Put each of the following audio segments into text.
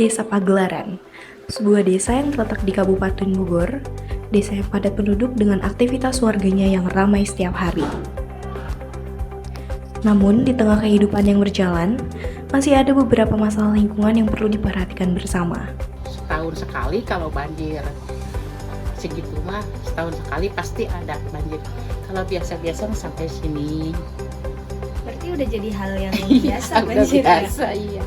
Desa Pagelaran, sebuah desa yang terletak di Kabupaten Bogor, desa yang padat penduduk dengan aktivitas warganya yang ramai setiap hari. Namun, di tengah kehidupan yang berjalan, masih ada beberapa masalah lingkungan yang perlu diperhatikan bersama. Setahun sekali kalau banjir, segitu mah setahun sekali pasti ada banjir. Kalau biasa-biasa sampai sini. Berarti udah jadi hal yang biasa Udah banjir biasa, ya? iya.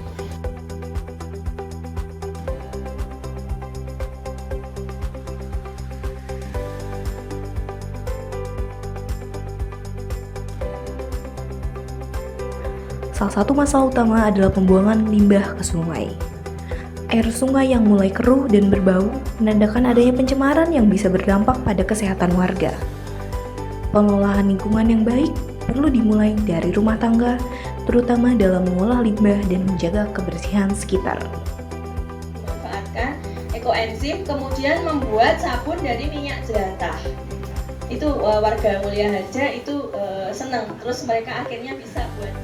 Salah satu masalah utama adalah pembuangan limbah ke sungai. Air sungai yang mulai keruh dan berbau menandakan adanya pencemaran yang bisa berdampak pada kesehatan warga. Pengelolaan lingkungan yang baik perlu dimulai dari rumah tangga, terutama dalam mengolah limbah dan menjaga kebersihan sekitar. Memanfaatkan ekoenzim, kemudian membuat sabun dari minyak jelantah. Itu warga Mulia Harja itu senang, terus mereka akhirnya bisa buat.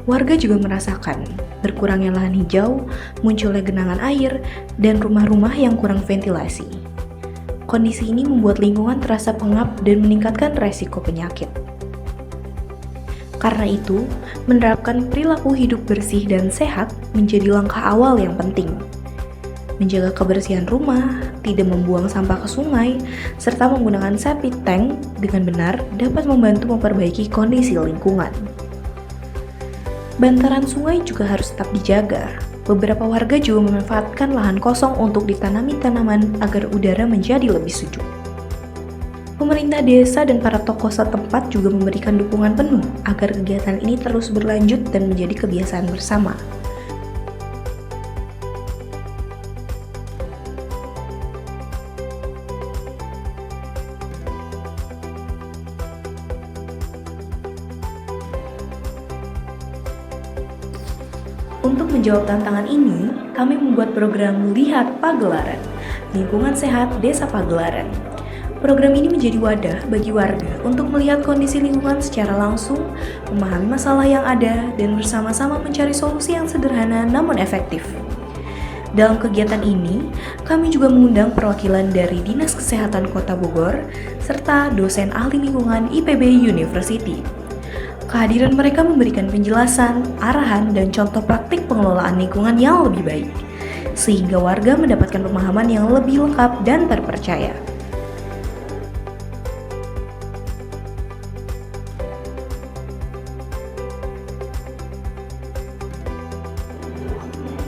Warga juga merasakan berkurangnya lahan hijau, munculnya genangan air, dan rumah-rumah yang kurang ventilasi. Kondisi ini membuat lingkungan terasa pengap dan meningkatkan resiko penyakit. Karena itu, menerapkan perilaku hidup bersih dan sehat menjadi langkah awal yang penting. Menjaga kebersihan rumah, tidak membuang sampah ke sungai, serta menggunakan septic tank dengan benar dapat membantu memperbaiki kondisi lingkungan. Bantaran sungai juga harus tetap dijaga. Beberapa warga juga memanfaatkan lahan kosong untuk ditanami tanaman agar udara menjadi lebih sejuk. Pemerintah desa dan para tokoh setempat juga memberikan dukungan penuh agar kegiatan ini terus berlanjut dan menjadi kebiasaan bersama. Untuk menjawab tantangan ini, kami membuat program Lihat Pagelaran, Lingkungan Sehat Desa Pagelaran. Program ini menjadi wadah bagi warga untuk melihat kondisi lingkungan secara langsung, memahami masalah yang ada, dan bersama-sama mencari solusi yang sederhana namun efektif. Dalam kegiatan ini, kami juga mengundang perwakilan dari Dinas Kesehatan Kota Bogor, serta dosen ahli lingkungan IPB University. Kehadiran mereka memberikan penjelasan, arahan, dan contoh praktik pengelolaan lingkungan yang lebih baik, sehingga warga mendapatkan pemahaman yang lebih lengkap dan terpercaya.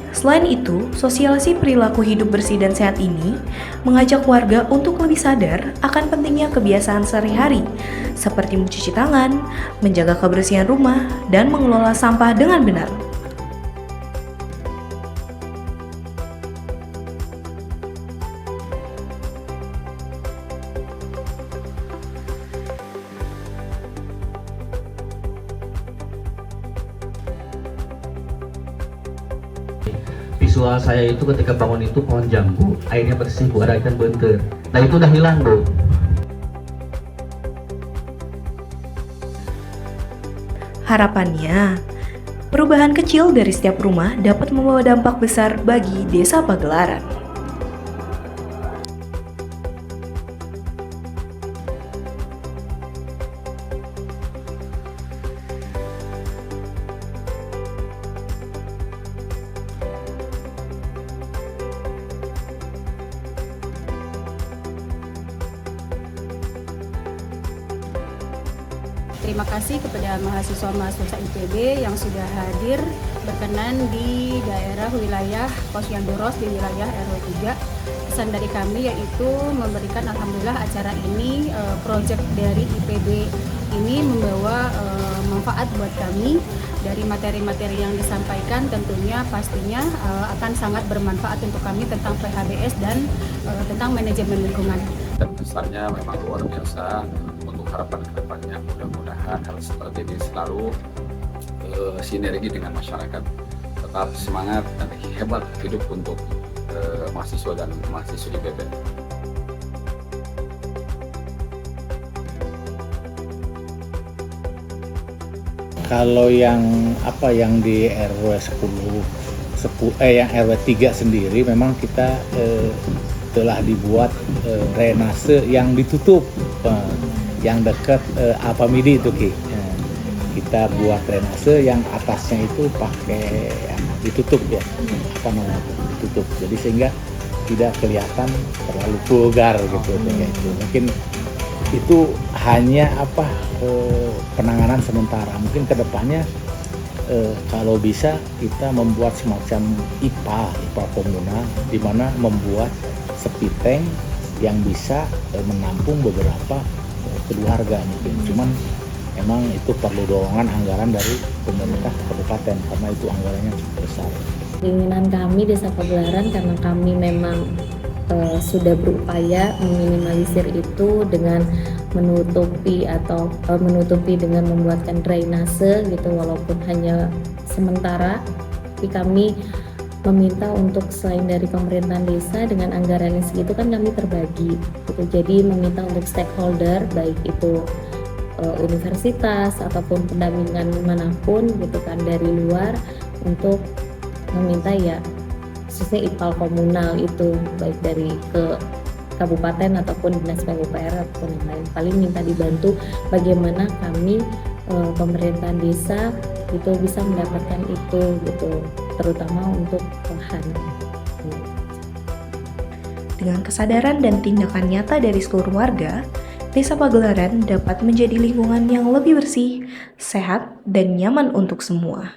Selain itu, sosialisasi perilaku hidup bersih dan sehat ini mengajak warga untuk lebih sadar akan pentingnya kebiasaan sehari-hari, seperti mencuci tangan, menjaga kebersihan rumah, dan mengelola sampah dengan benar. Visual saya itu ketika bangun itu pohon jambu, airnya bersih, Bu, ada ikan bunter. Nah itu udah hilang, Bu. Harapannya, perubahan kecil dari setiap rumah dapat membawa dampak besar bagi Desa Pagelaran. Terima kasih kepada mahasiswa-mahasiswa IPB yang sudah hadir berkenan di daerah wilayah Posyandu Ros di wilayah RW 3. Pesan dari kami yaitu memberikan alhamdulillah acara ini, proyek dari IPB ini membawa manfaat buat kami. Dari materi-materi yang disampaikan tentunya pastinya akan sangat bermanfaat untuk kami tentang PHBS dan tentang manajemen lingkungan. Dan besarnya memang luar biasa. Untuk harapan kedepannya mudah-mudahan hal seperti ini selalu sinergi dengan masyarakat, tetap semangat dan hebat hidup untuk mahasiswa dan mahasiswa IPB. Kalau yang di RW 10 yang RW 3 sendiri memang kita telah dibuat drainase yang ditutup, yang dekat Alfamidi itu Ki. Kita buat drainase yang atasnya itu pakai ditutup ya, ditutup. Jadi sehingga tidak kelihatan terlalu vulgar gitu kayak itu. Mungkin itu hanya penanganan sementara. Mungkin kedepannya kalau bisa kita membuat semacam IPA komunal, di mana membuat sepi tank yang bisa menampung beberapa keluarga mungkin. Cuman memang itu perlu dorongan anggaran dari pemerintah kabupaten karena itu anggarannya cukup besar. Keinginan kami Desa Pagelaran karena kami memang sudah berupaya meminimalisir itu dengan menutupi dengan membuatkan drainase gitu, walaupun hanya sementara, tapi kami meminta untuk selain dari pemerintahan desa dengan anggaran yang segitu kan kami terbagi gitu. Jadi meminta untuk stakeholder baik itu universitas ataupun pendampingan manapun gitu kan dari luar untuk meminta ya khususnya IPAL komunal itu baik dari ke kabupaten ataupun dinas PUPR ataupun yang lain, paling minta dibantu bagaimana kami pemerintahan desa itu bisa mendapatkan itu gitu, terutama untuk lahan. Dengan kesadaran dan tindakan nyata dari seluruh warga, Desa Pagelaran dapat menjadi lingkungan yang lebih bersih, sehat, dan nyaman untuk semua.